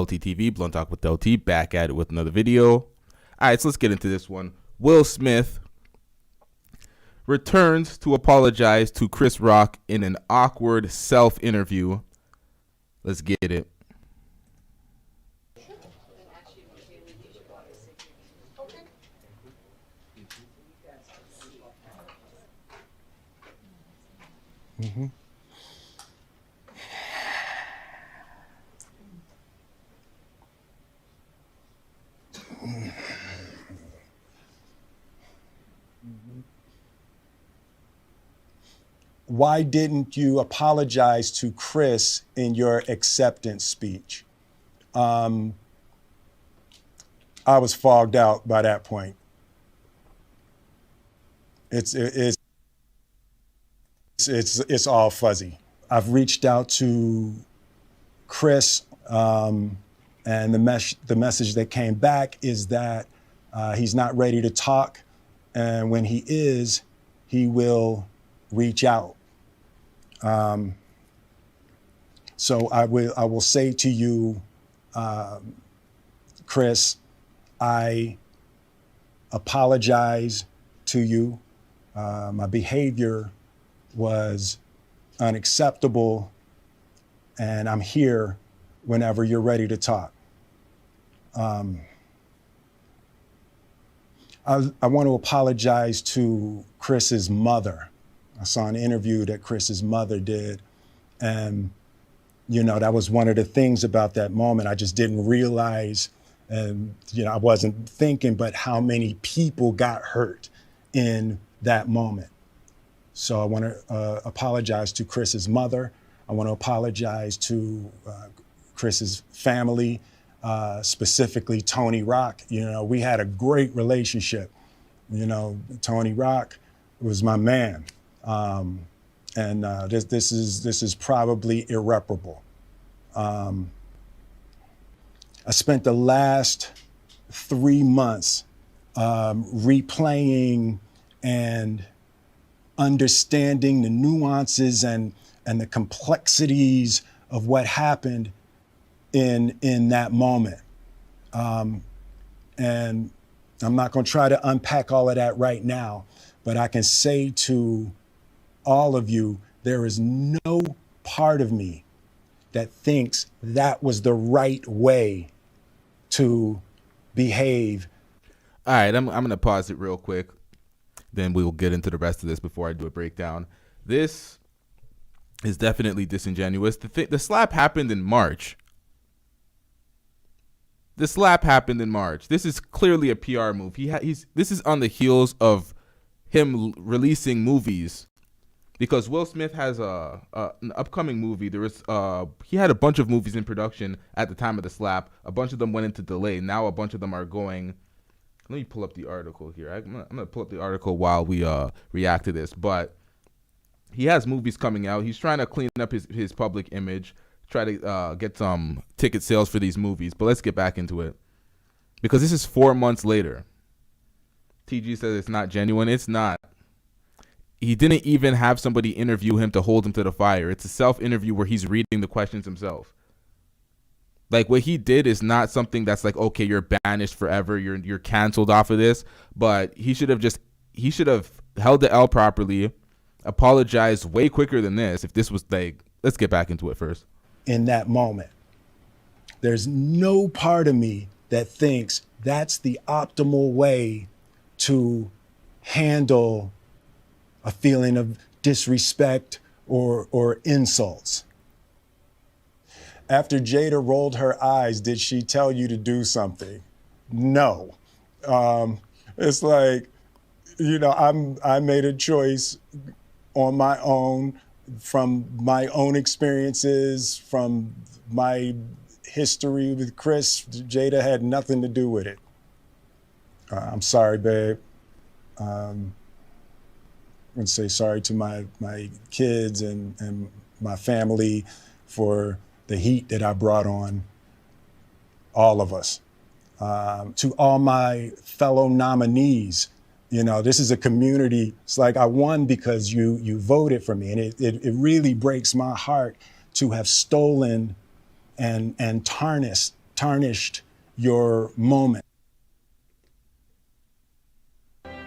LTTV, Blunt Talk with LT, back at it with another video. All right, so let's get into this one. Will Smith returns to apologize to Chris Rock in an awkward self-interview. Let's get it. Mm-hmm. Why didn't you apologize to Chris in your acceptance speech? I was fogged out by that point. It's all fuzzy. I've reached out to Chris, and the message that came back is that he's not ready to talk, and when he is, he will reach out. So I will say to you, Chris, I apologize to you. My behavior was unacceptable, and I'm here whenever you're ready to talk. I want to apologize to Chris's mother. I saw an interview that Chris's mother did, and that was one of the things about that moment. I just didn't realize, and I wasn't thinking, but how many people got hurt in that moment. So I want to apologize to Chris's mother. I want to apologize to Chris's family, specifically Tony Rock. We had a great relationship. Tony Rock was my man. This is probably irreparable. I spent the last 3 months replaying and understanding the nuances and the complexities of what happened in that moment. And I'm not going to try to unpack all of that right now, but I can say to all of you, there is no part of me that thinks that was the right way to behave. All right, I'm going to pause it real quick. Then we will get into the rest of this before I do a breakdown. This is definitely disingenuous. The slap happened in March. This is clearly a PR move. This is on the heels of him releasing movies, because Will Smith has an upcoming movie. He had a bunch of movies in production at the time of the slap. A bunch of them went into delay. Now a bunch of them are going. Let me pull up the article here. I'm gonna pull up the article while we react to this. But he has movies coming out. He's trying to clean up his public image, try to get some ticket sales for these movies. But let's get back into it, because this is 4 months later. TG says it's not genuine. It's not. He didn't even have somebody interview him to hold him to the fire. It's a self-interview where he's reading the questions himself. Like, what he did is not something that's like, okay, you're banished forever, you're canceled off of this. But he should have held the L properly, apologized way quicker than this. If this was like, let's get back into it first. In that moment, there's no part of me that thinks that's the optimal way to handle a feeling of disrespect or insults. After Jada rolled her eyes, did she tell you to do something? No. It's like, I made a choice on my own, from my own experiences, from my history with Chris. Jada had nothing to do with it. I'm sorry, babe. I'm going to say sorry to my kids and my family for the heat that I brought on all of us. To all my fellow nominees, this is a community. It's like I won because you voted for me. And it really breaks my heart to have stolen and tarnished tarnished your moment.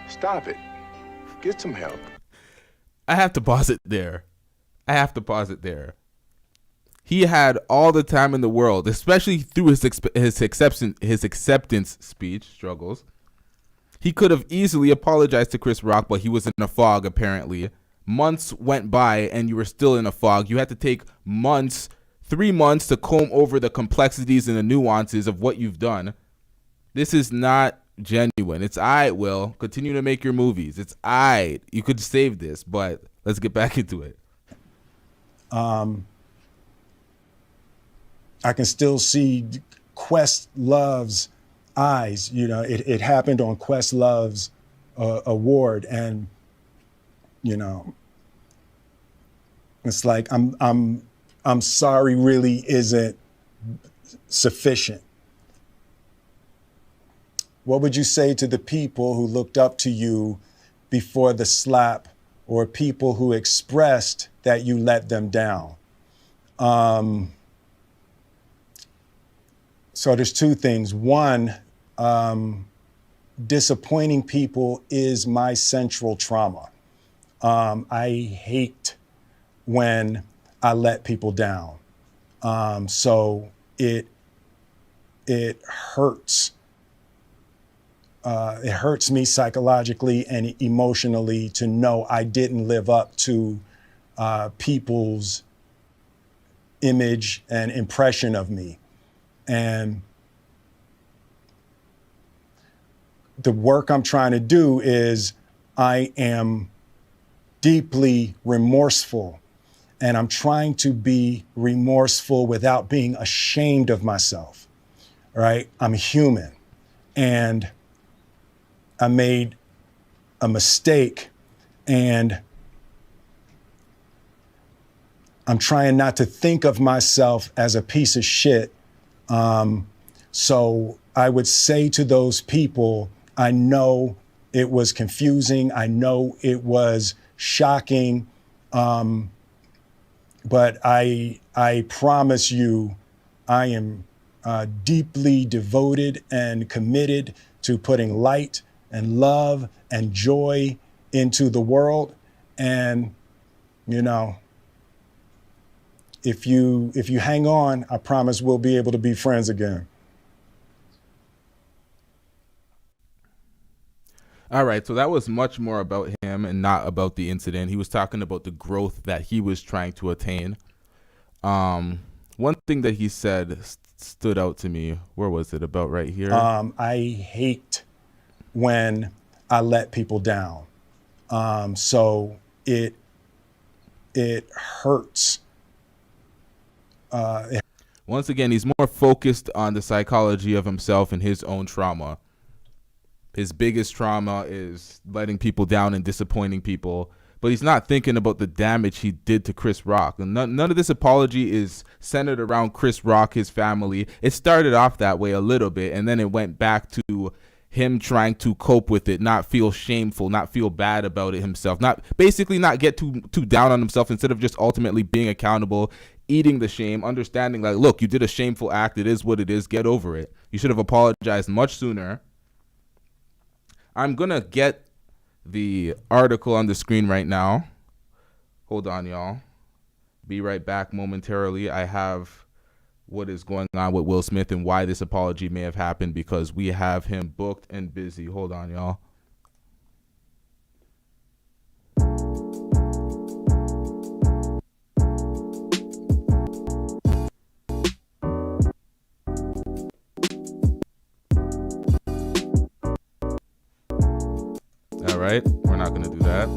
Stop it. Get some help. I have to pause it there. He had all the time in the world, especially through his acceptance speech struggles. He could have easily apologized to Chris Rock, but he was in a fog, apparently. Months went by, and you were still in a fog. You had to take 3 months to comb over the complexities and the nuances of what you've done. This is not genuine. It's Will. Continue to make your movies. It's You could save this, but let's get back into it. I can still see Questlove's eyes. You know, it happened on Questlove's award, and you know, it's like I'm sorry really isn't sufficient. What would you say to the people who looked up to you before the slap, or people who expressed that you let them down? So there's two things. One, disappointing people is my central trauma. I hate when I let people down. So it hurts. It hurts me psychologically and emotionally to know I didn't live up to people's image and impression of me. And the work I'm trying to do is I am deeply remorseful, and I'm trying to be remorseful without being ashamed of myself, right? I'm human, and I made a mistake, and I'm trying not to think of myself as a piece of shit. So I would say to those people, I know it was confusing. I know it was shocking. But I promise you, I am deeply devoted and committed to putting light and love and joy into the world. And, you know, if you hang on, I promise we'll be able to be friends again. All right, so that was much more about him and not about the incident. He was talking about the growth that he was trying to attain. One thing that he said stood out to me. Where was it? About right here. I hate when I let people down. So it hurts. Once again, he's more focused on the psychology of himself and his own trauma. His biggest trauma is letting people down and disappointing people, but he's not thinking about the damage he did to Chris Rock. And none of this apology is centered around Chris Rock, his family. It started off that way a little bit, and then it went back to him trying to cope with it, not feel shameful, not feel bad about it himself, not get too down on himself, instead of just ultimately being accountable, eating the shame, understanding like, look, you did a shameful act. It is what it is. Get over it. You should have apologized much sooner. I'm going to get the article on the screen right now. Hold on, y'all. Be right back momentarily. I have what is going on with Will Smith and why this apology may have happened, because we have him booked and busy. Hold on, y'all. All right, we're not going to do that.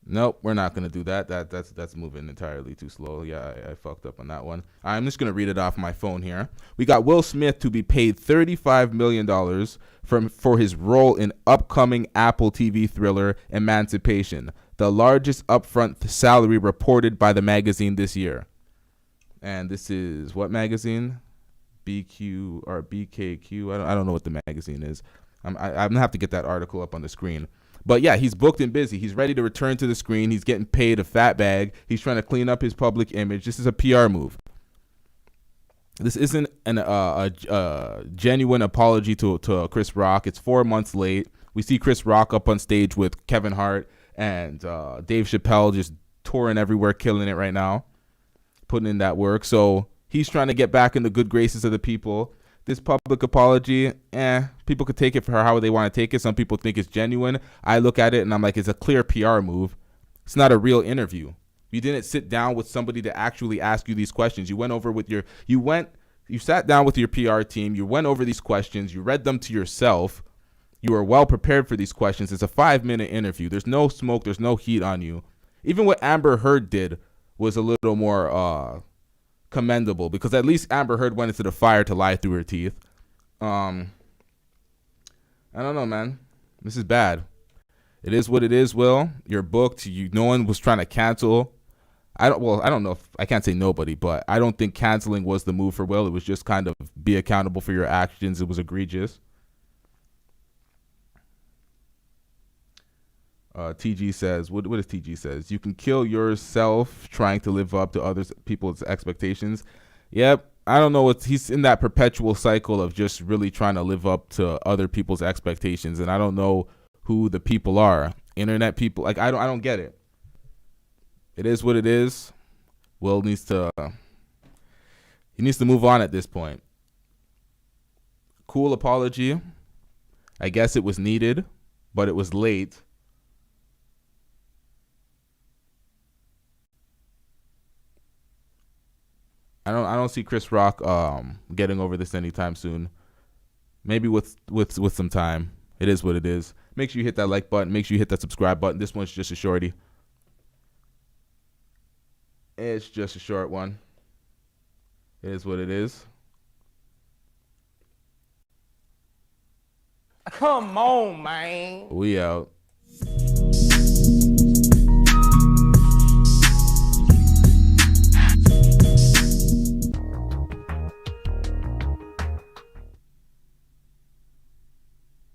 Nope, we're not going to do that. That's moving entirely too slow. Yeah, I fucked up on that one. I'm just going to read it off my phone here. We got Will Smith to be paid $35 million for his role in upcoming Apple TV thriller Emancipation, the largest upfront salary reported by the magazine this year. And this is what magazine? BQ or BKQ? I don't know what the magazine is. I'm going to have to get that article up on the screen. But yeah, he's booked and busy. He's ready to return to the screen. He's getting paid a fat bag. He's trying to clean up his public image. This is a PR move. This isn't a genuine apology to Chris Rock. It's 4 months late. We see Chris Rock up on stage with Kevin Hart and Dave Chappelle just touring everywhere, killing it right now, putting in that work. So he's trying to get back in the good graces of the people. This public apology, people could take it for how they want to take it. Some people think it's genuine. I look at it and I'm like, it's a clear PR move. It's not a real interview. You didn't sit down with somebody to actually ask you these questions. You sat down with your PR team. You went over these questions. You read them to yourself. You were well prepared for these questions. It's a 5-minute interview. There's no smoke. There's no heat on you. Even what Amber Heard did was a little more commendable, because at least Amber Heard went into the fire to lie through her teeth. I don't know, man. This is bad. It is what it is, Will. You're booked. No one was trying to cancel. I don't know if I can't say nobody, but I don't think canceling was the move for Will. It was just kind of be accountable for your actions. It was egregious. TG says, what does TG says? You can kill yourself trying to live up to other people's expectations. Yep. I don't know. He's in that perpetual cycle of just really trying to live up to other people's expectations. And I don't know who the people are. Internet people. Like, I don't get it. It is what it is. Will needs to move on at this point. Cool apology. I guess it was needed, but it was late. I don't see Chris Rock getting over this anytime soon. Maybe with some time. It is what it is. Make sure you hit that like button. Make sure you hit that subscribe button. This one's just a shorty. It's just a short one. It is what it is. Come on, man. We out.